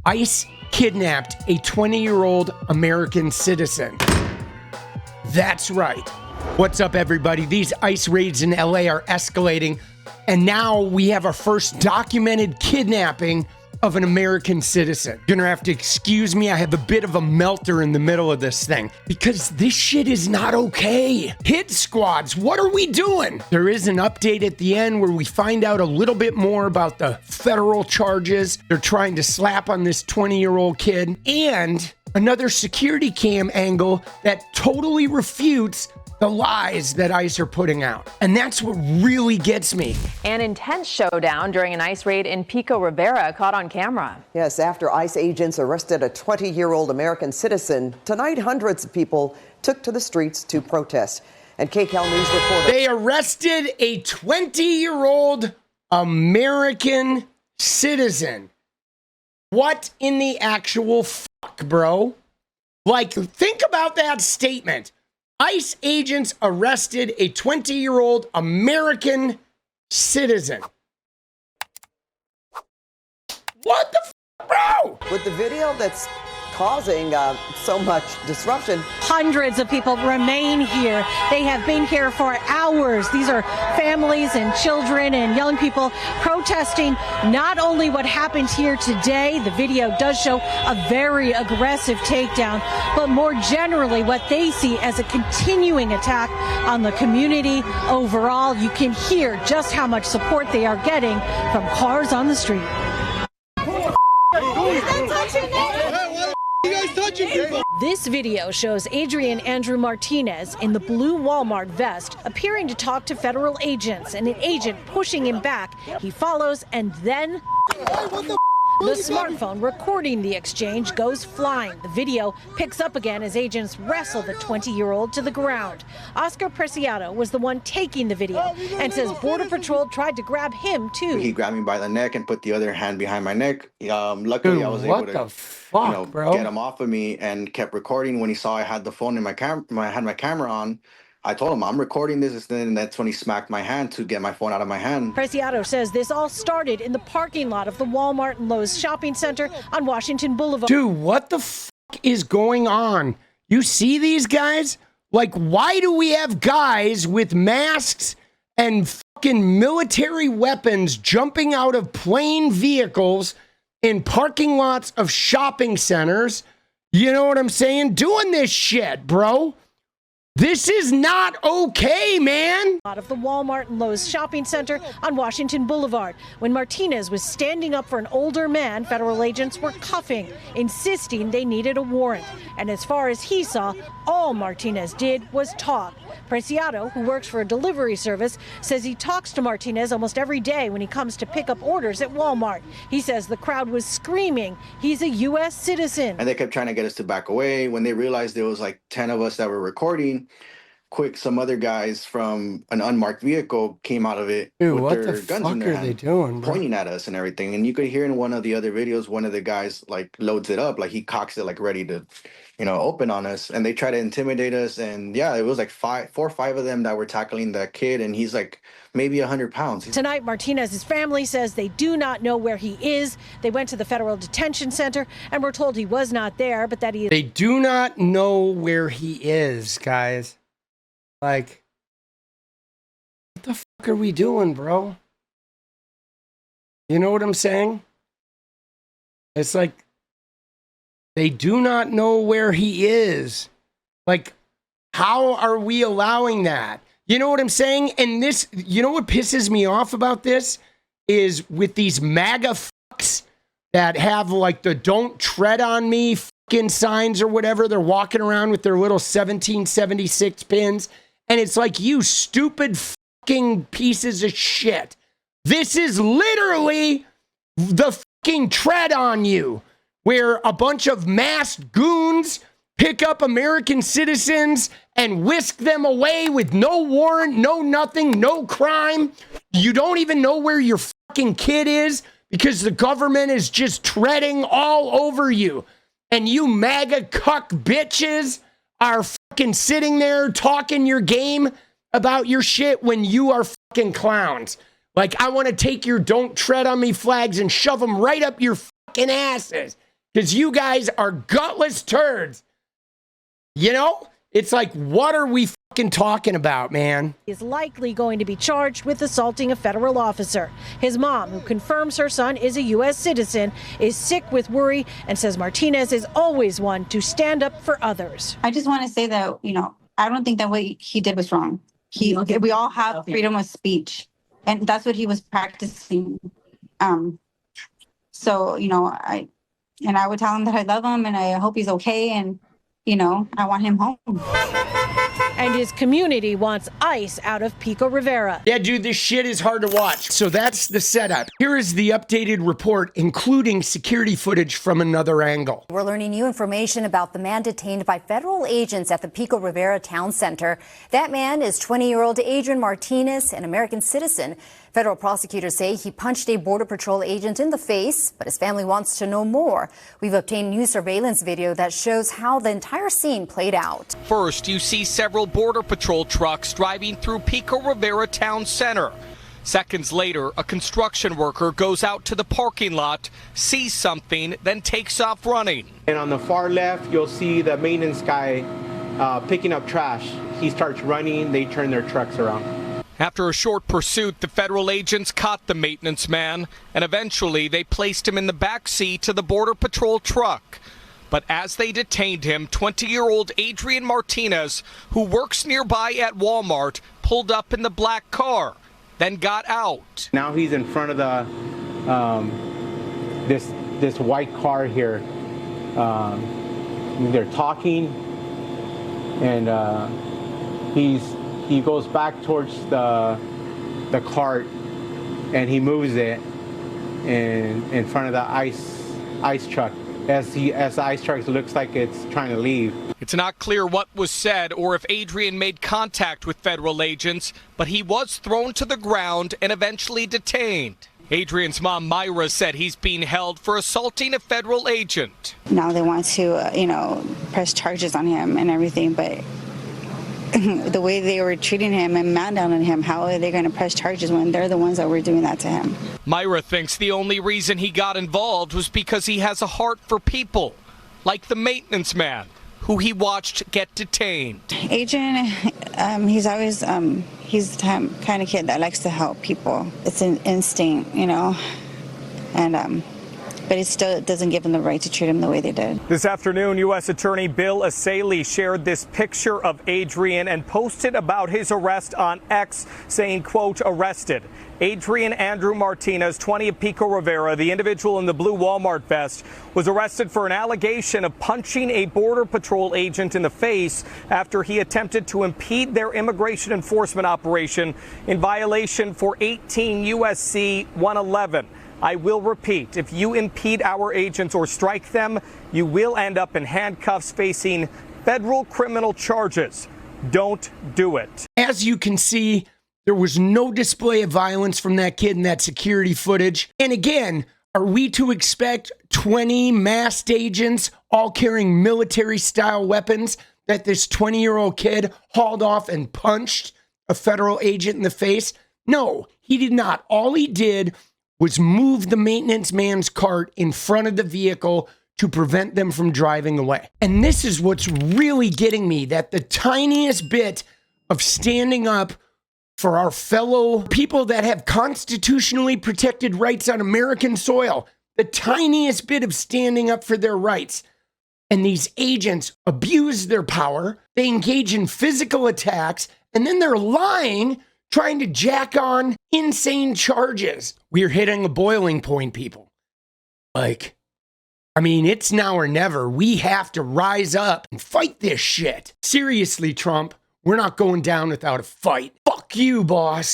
ICE kidnapped a 20-year-old American citizen. That's right. What's up, everybody? These ICE raids in LA are escalating, and now we have our first documented kidnapping of an American citizen. You're gonna have to excuse me, I have a bit of a melter in the middle of this thing because this shit is not okay. Hit squads, what are we doing? There is an update at the end where we find out a little bit more about the federal charges they're trying to slap on this 20-year-old kid, and another security cam angle that totally refutes the lies that ICE are putting out. And that's what really gets me. An intense showdown during an ICE raid in 𝗙់•𝗪𝗡 caught on camera. Yes, after ICE agents arrested a 20-year-old American citizen, tonight hundreds of people took to the streets to protest. And KCAL News reporter. They arrested a 20-year-old American citizen. What in the actual fuck, bro? Like, think about that statement. ICE agents arrested a 20-year-old American citizen. What the f***, bro? With the video that's causing so much disruption. Hundreds of people remain here. They have been here for hours. These are families and children and young people protesting not only what happened here today, the video does show a very aggressive takedown, but more generally what they see as a continuing attack on the community overall. You can hear just how much support they are getting from cars on the street. This video shows Adrian Andrew Martinez in the blue Walmart vest appearing to talk to federal agents, and an agent pushing him back. He follows, and then the smartphone recording the exchange goes flying. The video picks up again as agents wrestle the 20-year-old to the ground. 𝗙់•𝗪𝗡 was the one taking the video and says Border Patrol tried to grab him too. He grabbed me by the neck and put the other hand behind my neck. Luckily, Dude, I was able to get him off of me and kept recording. When he saw I had the phone in I had my camera on, I told him, I'm recording this, and that's when he smacked my hand to get my phone out of my hand. 𝗙់•𝗪𝗡 says this all started in the parking lot of the Walmart and Lowe's shopping center on Washington Boulevard. Dude, what the fuck is going on? You see these guys? Like, why do we have guys with masks and fucking military weapons jumping out of plain vehicles in parking lots of shopping centers? You know what I'm saying? Doing this shit, bro. This is not okay, man. Out of the Walmart and Lowe's shopping center on Washington Boulevard. When Martinez was standing up for an older man, federal agents were cuffing, insisting they needed a warrant. And as far as he saw, all Martinez did was talk. 𝗙់•𝗪𝗡, who works for a delivery service, says he talks to Martinez almost every day when he comes to pick up orders at Walmart. He says the crowd was screaming he's a U.S. citizen. And they kept trying to get us to back away. When they realized there was like 10 of us that were recording, some other guys from an unmarked vehicle came out of it. Dude, with what their the guns fuck in their are hand, they doing, bro? pointing at us and everything. And you could hear in one of the other videos, one of the guys like loads it up, like he cocks it like ready to, open on us. And they try to intimidate us. And yeah, it was like 4 or 5 of them that were tackling that kid, and he's like maybe 100 pounds. Tonight, Martinez's family says they do not know where he is. They went to the federal detention center and were told he was not there, but that he is. They do not know where he is, guys. Like, what the fuck are we doing, bro? You know what I'm saying? It's like, they do not know where he is. Like, how are we allowing that? You know what I'm saying? And this, you know what pisses me off about this is with these MAGA fucks that have like the "Don't Tread on Me" fucking signs or whatever. They're walking around with their little 1776 pins. And it's like, you stupid fucking pieces of shit. This is literally the fucking tread on you, where a bunch of masked goons pick up American citizens and whisk them away with no warrant, no nothing, no crime. You don't even know where your fucking kid is because the government is just treading all over you. And you MAGA cuck bitches are fucking sitting there talking your game about your shit when you are fucking clowns. Like, I want to take your "Don't Tread on Me" flags and shove them right up your fucking asses. because you guys are gutless turds. You know? It's like, what are we fucking talking about, man? Is likely going to be charged with assaulting a federal officer. His mom, who confirms her son is a U.S. citizen, is sick with worry and says Martinez is always one to stand up for others. I just want to say that, I don't think that what he did was wrong. We all have freedom of speech, and that's what he was practicing. So, I would tell him that I love him and I hope he's okay, and I want him home. And his community wants ICE out of Pico Rivera. Yeah, dude, this shit is hard to watch. So that's the setup. Here is the updated report, including security footage from another angle. We're learning new information about the man detained by federal agents at the Pico Rivera Town Center. That man is 20-year-old Adrian Martinez, an American citizen. Federal prosecutors say he punched a Border Patrol agent in the face, but his family wants to know more. We've obtained new surveillance video that shows how the entire scene played out. First, you see several Border Patrol trucks driving through Pico Rivera Town Center. Seconds later, a construction worker goes out to the parking lot, sees something, then takes off running. And on the far left, you'll see the maintenance guy picking up trash. He starts running, they turn their trucks around. After a short pursuit, the federal agents caught the maintenance man, and eventually they placed him in the back seat of the Border Patrol truck. But as they detained him, 20-year-old Adrian Martinez, who works nearby at Walmart, pulled up in the black car, then got out. Now he's in front of the this white car here. They're talking, and he goes back towards the cart, and he moves it in front of the ice truck. As the ice truck looks like it's trying to leave. It's not clear what was said or if Adrian made contact with federal agents, but he was thrown to the ground and eventually detained. Adrian's mom, Myra, said he's being held for assaulting a federal agent. Now they want to, press charges on him and everything, but the way they were treating him and man down on him, how are they going to press charges when they're the ones that were doing that to him? Myra thinks the only reason he got involved was because he has a heart for people, like the maintenance man, who he watched get detained. Adrian, he's always, he's the kind of kid that likes to help people. It's an instinct, and but it still doesn't give them the right to treat him the way they did. This afternoon, U.S. Attorney 𝗡𝗪 shared this picture of Adrian and posted about his arrest on X, saying, quote, arrested. Adrian Andrew Martinez, 20 of Pico Rivera, the individual in the blue Walmart vest, was arrested for an allegation of punching a Border Patrol agent in the face after he attempted to impede their immigration enforcement operation in violation for 18 U.S.C. 111. I will repeat, if you impede our agents or strike them, you will end up in handcuffs facing federal criminal charges. Don't do it. As you can see, there was no display of violence from that kid in that security footage. And again, are we to expect 20 masked agents all carrying military-style weapons that this 20-year-old kid hauled off and punched a federal agent in the face? No, he did not. All he did was move the maintenance man's cart in front of the vehicle to prevent them from driving away. And this is what's really getting me, that the tiniest bit of standing up for our fellow people that have constitutionally protected rights on American soil, the tiniest bit of standing up for their rights. And these agents abuse their power, they engage in physical attacks, and then they're lying, trying to jack on insane charges. We're hitting a boiling point, people. It's now or never. We have to rise up and fight this shit. Seriously, Trump, we're not going down without a fight. Fuck you, boss.